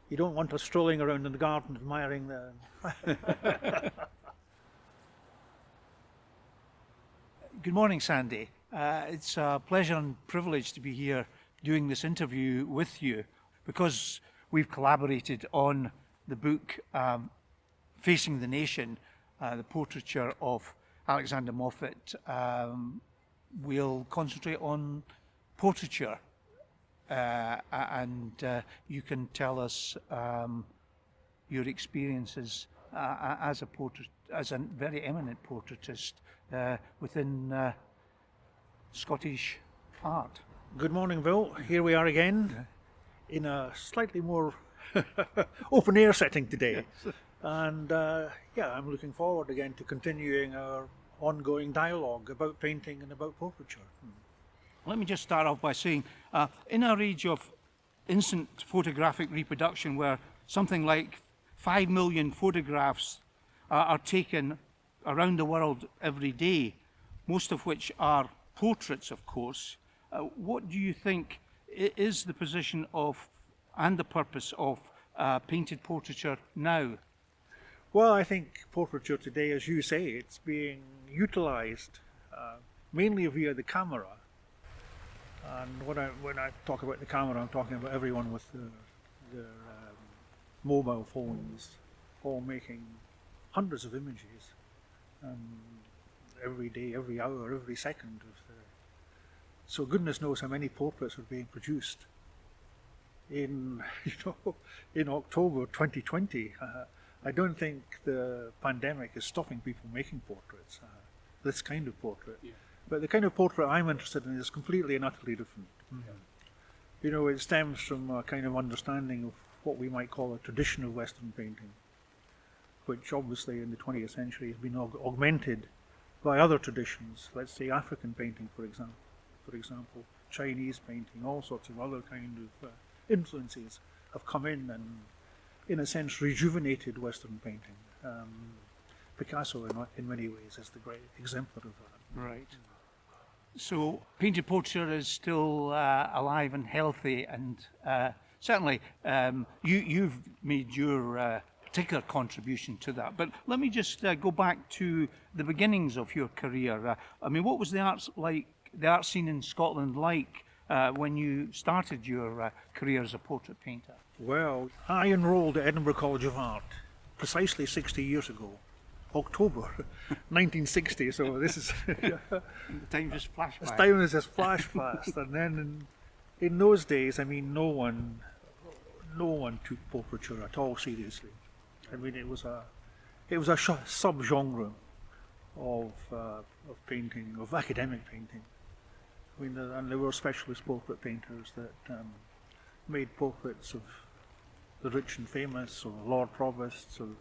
You don't want us strolling around in the garden admiring the... Good morning, Sandy. It's a pleasure and privilege to be here doing this interview with you because we've collaborated on the book Facing the Nation, the portraiture of Alexander Moffat. We'll concentrate on portraiture and you can tell us your experiences as a very eminent portraitist within Scottish art. Good morning, Bill. Here we are again in a slightly more open air setting today. Yes. And I'm looking forward again to continuing our ongoing dialogue about painting and about portraiture. Let me just start off by saying, in our age of instant photographic reproduction, where something like 5 million photographs are taken around the world every day, most of which are portraits, of course, what do you think is the position of and the purpose of painted portraiture now? Well, I think portraiture today, as you say, it's being utilised mainly via the camera. And when I talk about the camera, I'm talking about everyone with their mobile phones, all making hundreds of images every day, every hour, every second. So goodness knows how many portraits are being produced. In October 2020, I don't think the pandemic is stopping people making portraits, this kind of portrait. Yeah. But the kind of portrait I'm interested in is completely and utterly different. Mm-hmm. It stems from a kind of understanding of what we might call a tradition of Western painting, which obviously in the 20th century has been augmented by other traditions. Let's say African painting, for example, Chinese painting, all sorts of other kind of influences have come in and, in a sense, rejuvenated Western painting. Picasso, in many ways, is the great exemplar of that. Right. So, painted portraiture is still alive and healthy, and certainly you've made your particular contribution to that. But let me just go back to the beginnings of your career. What was the art scene in Scotland like when you started your career as a portrait painter? Well, I enrolled at Edinburgh College of Art precisely 60 years ago, October 1960. So this is the time just flashed by. Time has just flashed past, and then in those days, no one took portraiture at all seriously. It was a subgenre of painting, of academic painting. And there were specialist portrait painters that made portraits of the rich and famous, or Lord Provosts, or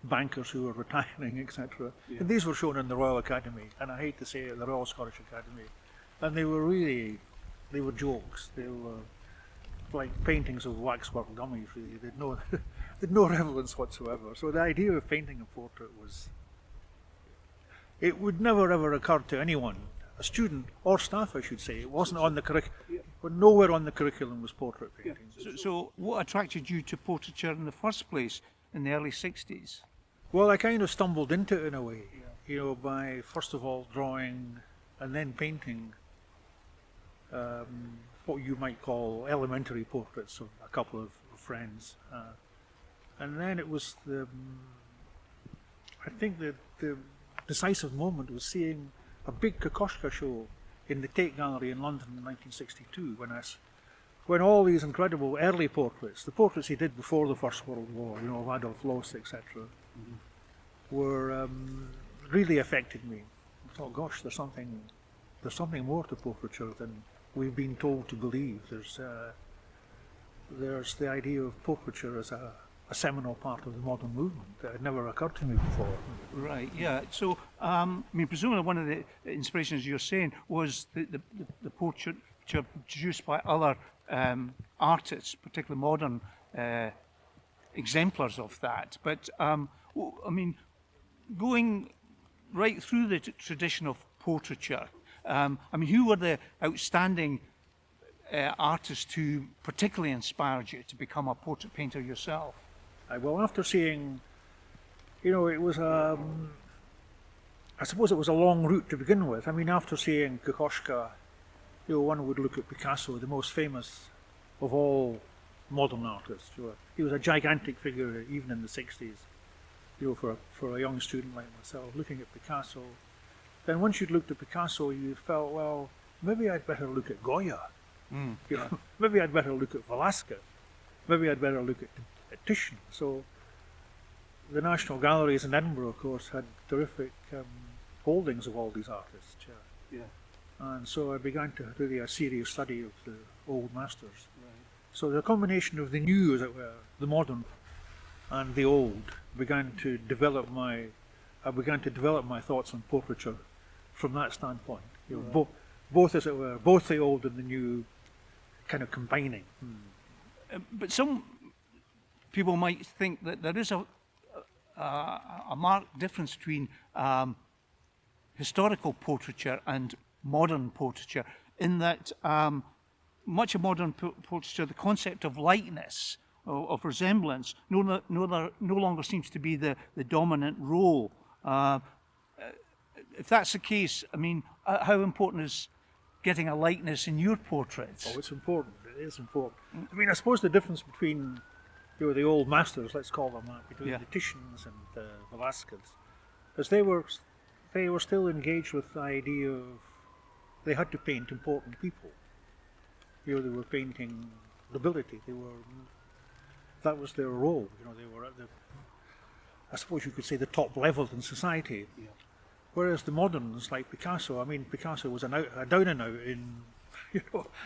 bankers who were retiring, etc. Yeah. And these were shown in the Royal Academy, and I hate to say it, the Royal Scottish Academy. And they were jokes. They were like paintings of waxwork dummies, really. They'd no relevance whatsoever. So the idea of painting a portrait it would never ever occur to anyone, a student or staff, I should say. It wasn't on the curriculum, but nowhere on the curriculum was portrait painting. Yeah. So what attracted you to portraiture in the first place in the early 60s? Well, I kind of stumbled into it in a way, by first of all drawing and then painting what you might call elementary portraits of a couple of friends. And then it was I think the decisive moment was seeing a big Kokoschka show in the Tate Gallery in London in 1962 when all these incredible early portraits, the portraits he did before the First World War, of Adolf Loos, etc., were really affected me. I thought, gosh, there's something more to portraiture than we've been told to believe. There's the idea of portraiture as a seminal part of the modern movement that had never occurred to me before. Right, yeah. So, presumably one of the inspirations you're saying was the portraiture produced by other artists, particularly modern exemplars of that. But, going right through the tradition of portraiture, who were the outstanding artist who particularly inspired you to become a portrait painter yourself? Well, after seeing, it was I suppose it was a long route to begin with. I mean, after seeing Kokoschka, one would look at Picasso, the most famous of all modern artists. He was a gigantic figure even in the 60s, for a young student like myself, looking at Picasso. Then once you'd looked at Picasso, you felt, well, maybe I'd better look at Goya. Maybe I'd better look at Velasquez. Maybe I'd better look at Titian. So the National Galleries in Edinburgh, of course, had terrific holdings of all these artists. Yeah. And so I began to really a serious study of the old masters. Right. So the combination of the new, as it were, the modern, and the old, began to develop my thoughts on portraiture from that standpoint. Both, as it were, both the old and the new, kind of combining. But some people might think that there is a marked difference between historical portraiture and modern portraiture, in that much of modern portraiture, the concept of likeness, of resemblance, no longer seems to be the dominant role. If that's the case, I mean, how important is getting a likeness in your portraits? Oh, it's important. It is important. I mean, I suppose the difference between the old masters, let's call them that, between the Titians and Velasquez, is they were still engaged with the idea of they had to paint important people. They were painting nobility. That was their role. They were at I suppose you could say, the top level in society. Yeah. Whereas the moderns, like Picasso, I mean, Picasso was a down and out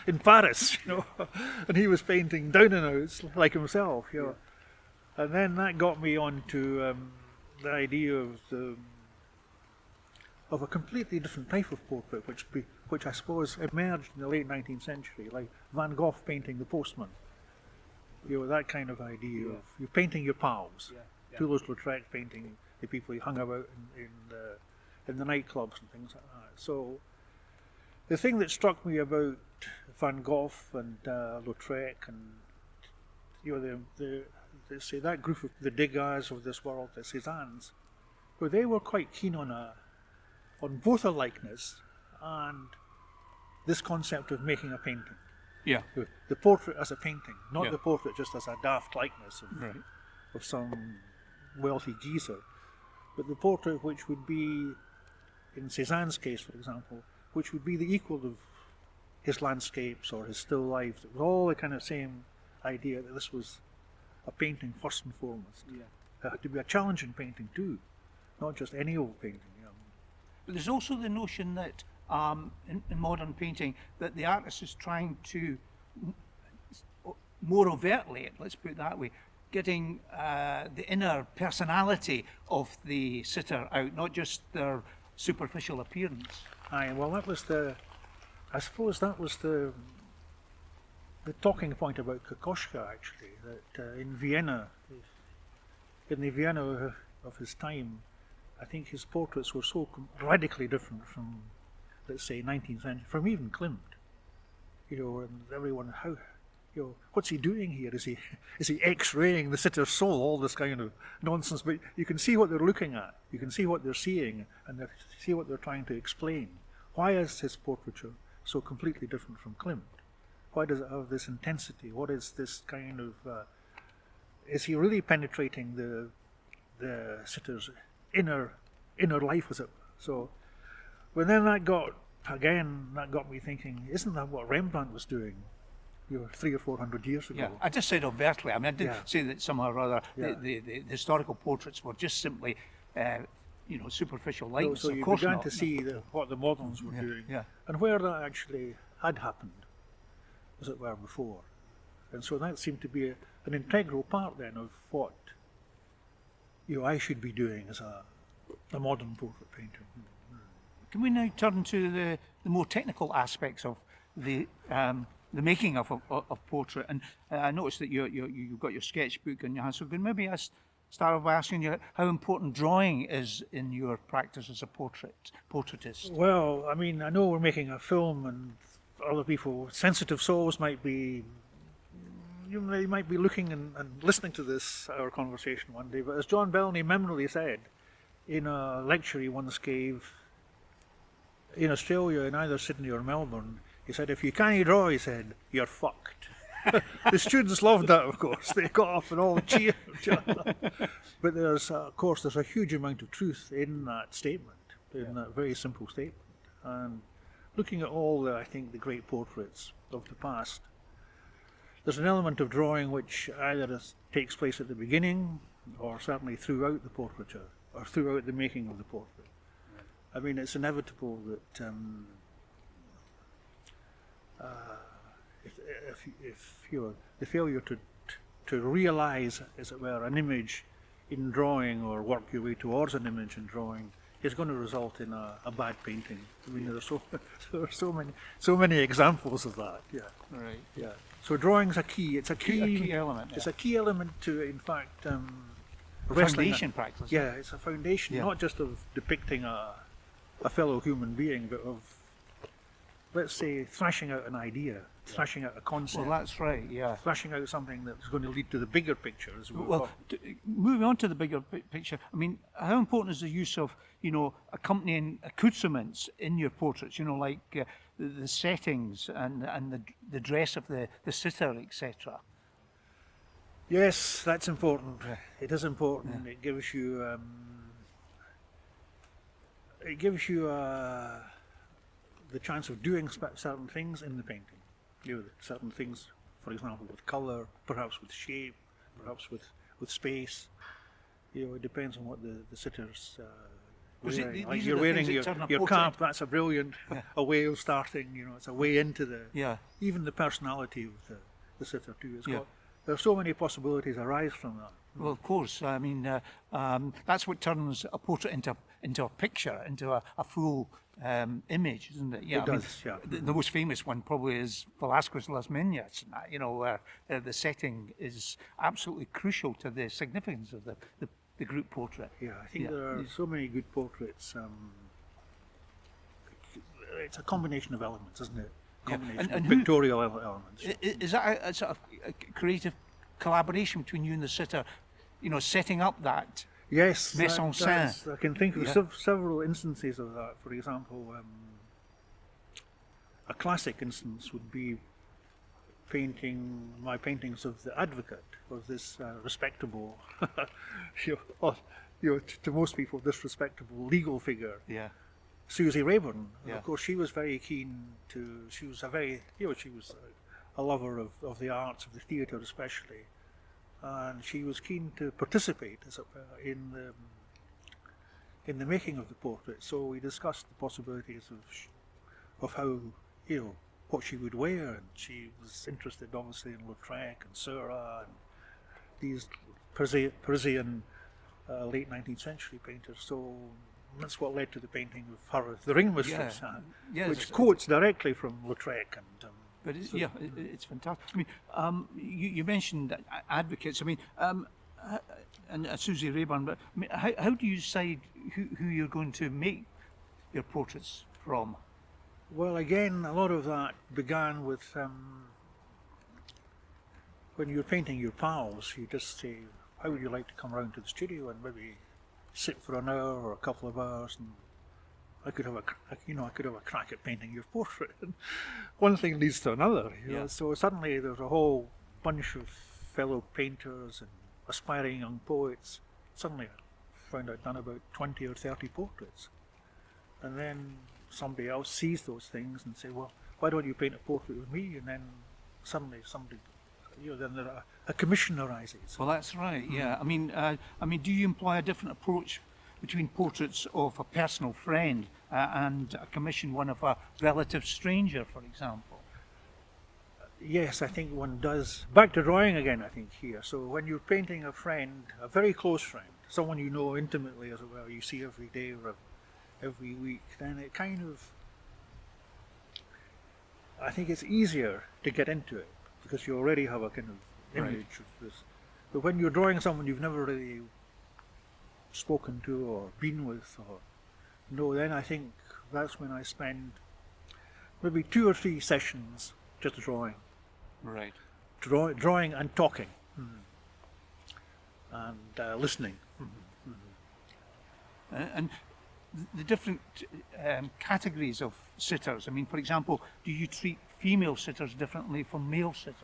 in Paris, and he was painting down and outs like himself, And then that got me on to the idea of a completely different type of portrait, which I suppose emerged in the late 19th century, like Van Gogh painting the postman. That kind of idea of you're painting your pals. Toulouse-Lautrec painting the people he hung about in the nightclubs and things like that. So the thing that struck me about Van Gogh and Lautrec and say that group of the Degas of this world, the Cézannes, where they were quite keen on both a likeness and this concept of making a painting. Yeah. The portrait as a painting, not Yeah. the portrait just as a daft likeness Right. of some wealthy geezer, but the portrait which would be, in Cézanne's case, for example, which would be the equal of his landscapes or his still lifes. It was all the kind of same idea that this was a painting first and foremost. Yeah. It had to be a challenging painting too, not just any old painting. But there's also the notion that in modern painting that the artist is trying to more overtly, let's put it that way, getting the inner personality of the sitter out, not just their superficial appearance. Aye, well, I suppose that was the talking point about Kokoschka, actually, that in Vienna, in the Vienna of his time, I think his portraits were so radically different from, let's say, 19th century, from even Klimt. And everyone, what's he doing here? Is he X-raying the sitter's soul? All this kind of nonsense. But you can see what they're looking at. You can see what they're seeing, and see what they're trying to explain. Why is his portraiture so completely different from Klimt? Why does it have this intensity? What is this kind of? Is he really penetrating the sitter's inner life, as it were? So, when then that got me thinking, isn't that what Rembrandt was doing 300 or 400 years ago? Yeah, I just said overtly. I mean, I didn't say that somehow or other the historical portraits were just simply, superficial likeness. So of you course began not. to see what the moderns were doing, yeah. and where that actually had happened, as it were, before. And so that seemed to be an integral part then of what I should be doing as a modern portrait painter. Can we now turn to the more technical aspects of the making of portrait? And I noticed that you've got your sketchbook in your hand. So can maybe start off by asking you how important drawing is in your practice as a portraitist? Well, I mean, I know we're making a film, and other people, sensitive souls might be, they might be looking and listening to this, our conversation one day. But as John Bellamy memorably said in a lecture he once gave in Australia, in either Sydney or Melbourne, he said, if you can't draw, he said, you're fucked. The students loved that, of course. They got up and all cheered. But there's, of course, there's a huge amount of truth in that statement, in that very simple statement. And looking at all the, I think, the great portraits of the past, there's an element of drawing which either takes place at the beginning or certainly throughout the portraiture or throughout the making of the portrait. I mean, it's inevitable that if you're the failure to realise, as it were, an image in drawing or work your way towards an image in drawing is going to result in a bad painting. I mean, there are so many examples of that. Yeah. Right. Yeah. So drawing's a key. It's a key element. It's a key element to, in fact, Foundation practice. Yeah, it's a foundation, not just of depicting a fellow human being, but of, let's say, thrashing out an idea, thrashing out a concept. Well, that's right. Yeah. Thrashing out something that's going to lead to the bigger picture. Well, moving on to the bigger picture, I mean, how important is the use of, accompanying accoutrements in your portraits? Like the settings and the dress of the sitter, etc. Yes, that's important. It is important. Yeah. It gives you. The chance of doing certain things in the painting. Certain things, for example, with colour, perhaps with shape, perhaps with space. It depends on what the sitter's wearing. Like you're wearing your cap. That's a brilliant a way of starting. It's a way into even the personality of the sitter too. There are so many possibilities arise from that. Well, of course. I mean, that's what turns a portrait into a picture, into a full image, isn't it? Yeah, it does. The most famous one probably is Velasquez Las Meñas, where the setting is absolutely crucial to the significance of the group portrait. Yeah, I think there are so many good portraits. It's a combination of elements, isn't it? Combination of pictorial elements. Is that a sort of a creative collaboration between you and the sitter, setting up that mise en scène? I can think of several instances of that. For example, a classic instance would be my paintings of the advocate, of this respectable, to most people, this respectable legal figure. Yeah. Susie Rayburn. Of course, she was very keen to. She was a lover of the arts, of the theatre especially, and she was keen to participate in the making of the portrait. So we discussed the possibilities of how what she would wear, and she was interested obviously in Lautrec and Seurat and these Parisian late 19th century painters. So that's what led to the painting of her, the Ring Mistress, which quotes directly from Lautrec and. But it's fantastic. I mean, you mentioned advocates. I mean, and Susie Rayburn. But I mean, how do you decide who you're going to make your portraits from? Well, again, a lot of that began with when you're painting your pals. You just say, "How would you like to come round to the studio and maybe sit for an hour or a couple of hours and." I could have a crack at painting your portrait. And one thing leads to another. So suddenly there's a whole bunch of fellow painters and aspiring young poets. Suddenly I found I'd done about 20 or 30 portraits. And then somebody else sees those things and say, well, why don't you paint a portrait with me? And then suddenly somebody, then a commission arises. Well, that's right. Yeah. I mean, do you employ a different approach between portraits of a personal friend and a commission one of a relative stranger, for example? Yes, I think one does. Back to drawing again, I think, here. So when you're painting a friend, a very close friend, someone you know intimately as well, you see every day or every week, then it kind of, I think it's easier to get into it because you already have a kind of image of this. But when you're drawing someone you've never really spoken to or been with, then I think that's when I spend maybe 2 or 3 sessions just drawing. Right. Drawing and talking. And listening. And the different categories of sitters. I mean, for example, do you treat female sitters differently from male sitters?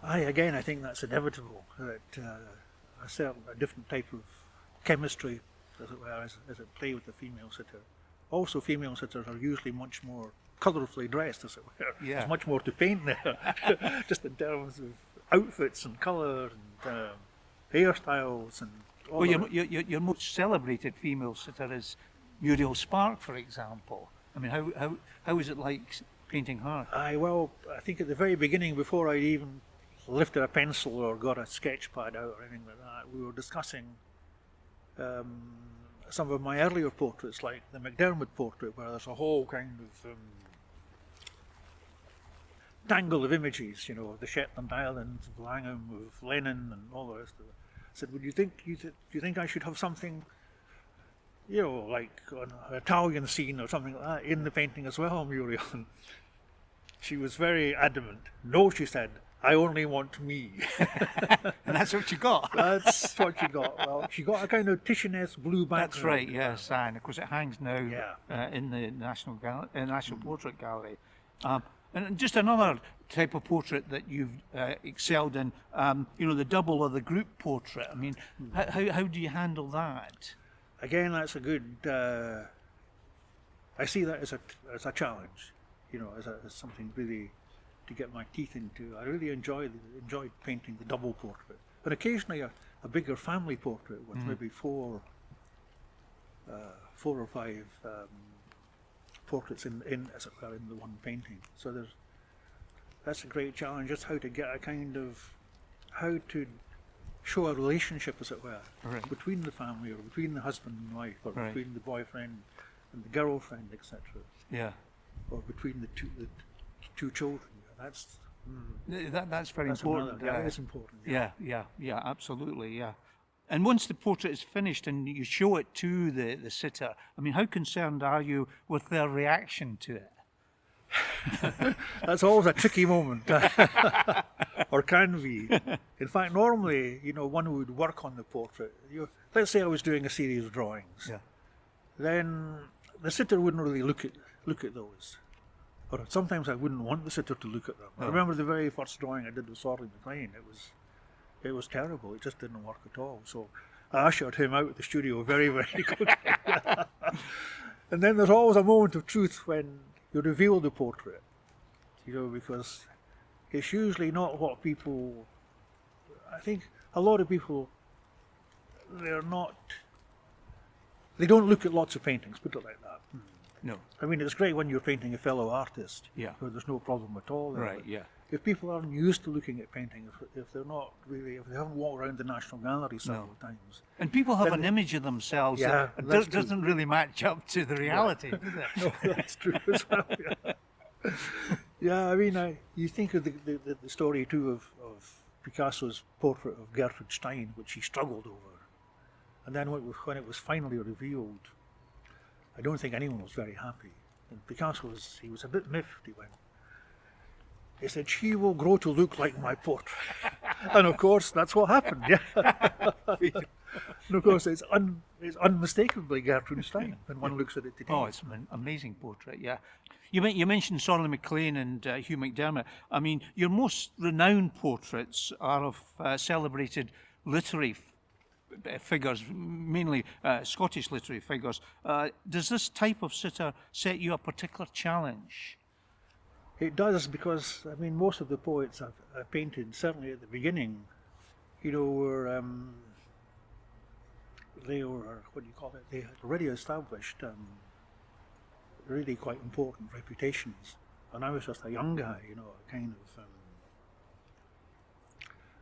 Again, I think that's inevitable, that a different type of chemistry, as it were, as it play with the female sitter. Also, female sitters are usually much more colourfully dressed, as it were. Yeah. There's much more to paint there, just in terms of outfits and colour and hairstyles and all Well, that. your most celebrated female sitter is Muriel Spark, for example. I mean, how is it like painting her? I think at the very beginning, before I even lifted a pencil or got a sketch pad out or anything like that, we were discussing some of my earlier portraits, like the McDermott portrait, where there's a whole kind of tangle of images, of the Shetland Islands, of Langham, of Lenin, and all the rest of it. I said, "Would you think do you think I should have something, like an Italian scene or something like that in the painting as well, Muriel?" And she was very adamant. "No," she said, "I only want me." And that's what you got. That's what she got. Well, she got a kind of Titianesque blue background. That's right, yes, and of course it hangs now Yeah. in the National Portrait Gallery. And just another type of portrait that you've excelled in, the double or the group portrait. I mean, how do you handle that? Again, that's a good. I see that as a challenge, as something really to get my teeth into. I really enjoyed painting the double portrait, but occasionally a bigger family portrait with maybe four or five portraits in as it were in the one painting. So that's a great challenge, just how to get how to show a relationship, as it were, Right. between the family, or between the husband and wife, or Right. between the boyfriend and the girlfriend, etc., Yeah, or between the two children. That's that's very that's important. another. Yeah, it's important. Yeah, absolutely, yeah. And once the portrait is finished and you show it to the sitter, I mean, how concerned are you with their reaction to it? That's always a tricky moment, or can be. In fact, normally, one would work on the portrait. Let's say I was doing a series of drawings. Yeah. Then the sitter wouldn't really look at those, or sometimes I wouldn't want the sitter to look at them. I remember the very first drawing I did with Sorley MacLean. It was terrible. It just didn't work at all. So I ushered him out of the studio very, very quickly. And then there's always a moment of truth when you reveal the portrait, because it's usually not what people. I think a lot of people, they don't look at lots of paintings, put it like that. No. I mean, it's great when you're painting a fellow artist, Yeah. where there's no problem at all there. Right, But yeah. if people aren't used to looking at painting, if they haven't walked around the National Gallery several times, And people have Then- an image of themselves Yeah, that that's true. doesn't really match up to the reality, does it? no, that's true as well. Yeah, yeah. I mean, you think of the story too of Picasso's portrait of Gertrude Stein, which he struggled over, and then when it was finally revealed, I don't think anyone was very happy. And Picasso was a bit miffed. He said, "She will grow to look like my portrait," and of course that's what happened. Yeah, and of course it's unmistakably Gertrude Stein when one looks at it today. Oh, it's an amazing portrait, yeah. You mentioned Sorley MacLean and Hugh McDermott. I mean, your most renowned portraits are of celebrated literary figures, mainly Scottish literary figures. Does this type of sitter set you a particular challenge? It does, because I mean most of the poets I've painted, certainly at the beginning, were they were they had already established really quite important reputations, and I was just a young guy, a kind of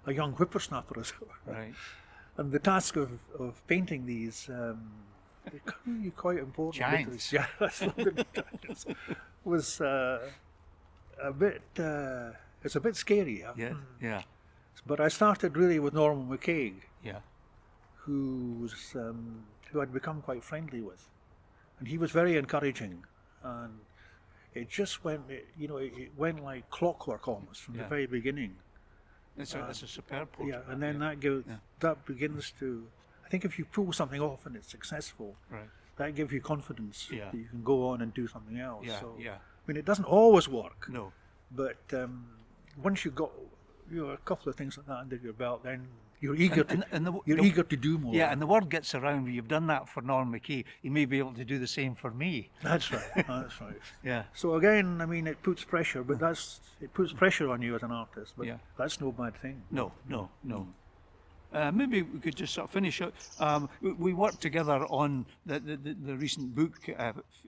a young whippersnapper, as it were. Right. And the task of painting these really quite important Giants. literary- yeah, London giants, was a bit. It's a bit scary. Yeah. But I started really with Norman McCaig, Yeah. who I'd become quite friendly with, and he was very encouraging. And it just went, it went like clockwork almost from the Yeah. very beginning. It's a superb portrait. Yeah, and then that begins to. I think if you pull something off and it's successful, Right. that gives you confidence Yeah. that you can go on and do something else. Yeah, So, yeah. I mean, it doesn't always work, No. but once you've got a couple of things like that under your belt, then you're eager eager to do more. Yeah, and the word gets around. You've done that for Norm McKay. You may be able to do the same for me. That's right. That's right. Yeah. So again, I mean, it puts pressure, but it puts pressure on you as an artist. But Yeah. that's no bad thing. No. Maybe we could just sort of finish out. We worked together on the recent book,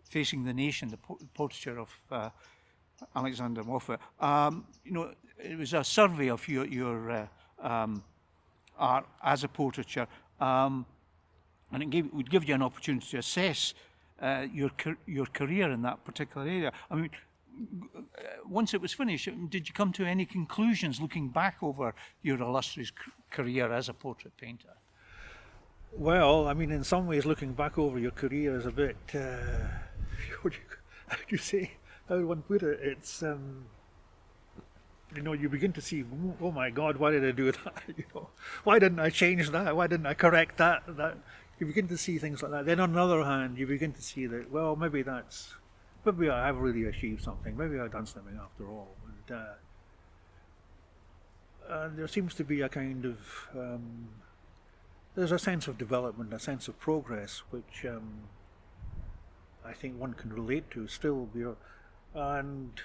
Facing the Nation, the portraiture of Alexander Moffat. It was a survey of your art as a portraiture, and it would give you an opportunity to assess your career in that particular area. I mean, once it was finished, did you come to any conclusions looking back over your illustrious career as a portrait painter? Well, I mean, in some ways, looking back over your career is a bit. How do you say? How would one put it? It's. You begin to see, oh my God, why did I do that? Why didn't I change that? Why didn't I correct that? You begin to see things like that. Then on the other hand, you begin to see that, well, maybe I have really achieved something. Maybe I've done something after all. And there seems to be a kind of, there's a sense of development, a sense of progress, which I think one can relate to still. And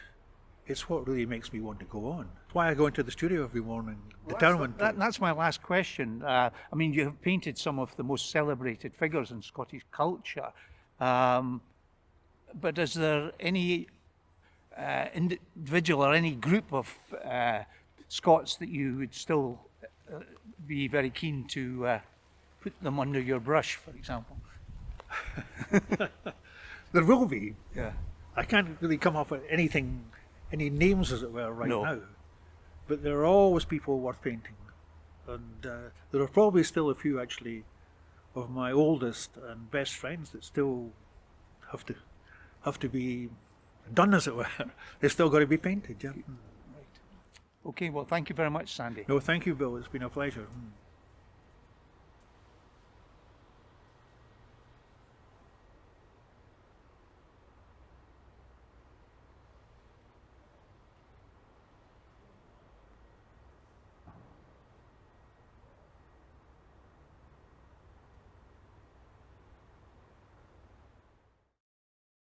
it's what really makes me want to go on. It's why I go into the studio every morning, determined. That's my last question. I mean, you have painted some of the most celebrated figures in Scottish culture, but is there any individual or any group of Scots that you would still be very keen to put them under your brush, for example? There will be. Yeah. I can't really come up with any names, as it were, right No. now. But there are always people worth painting. And there are probably still a few, actually, of my oldest and best friends that still have to be done, as it were. They've still got to be painted, yeah. Right. Okay, well, thank you very much, Sandy. No, thank you, Bill. It's been a pleasure.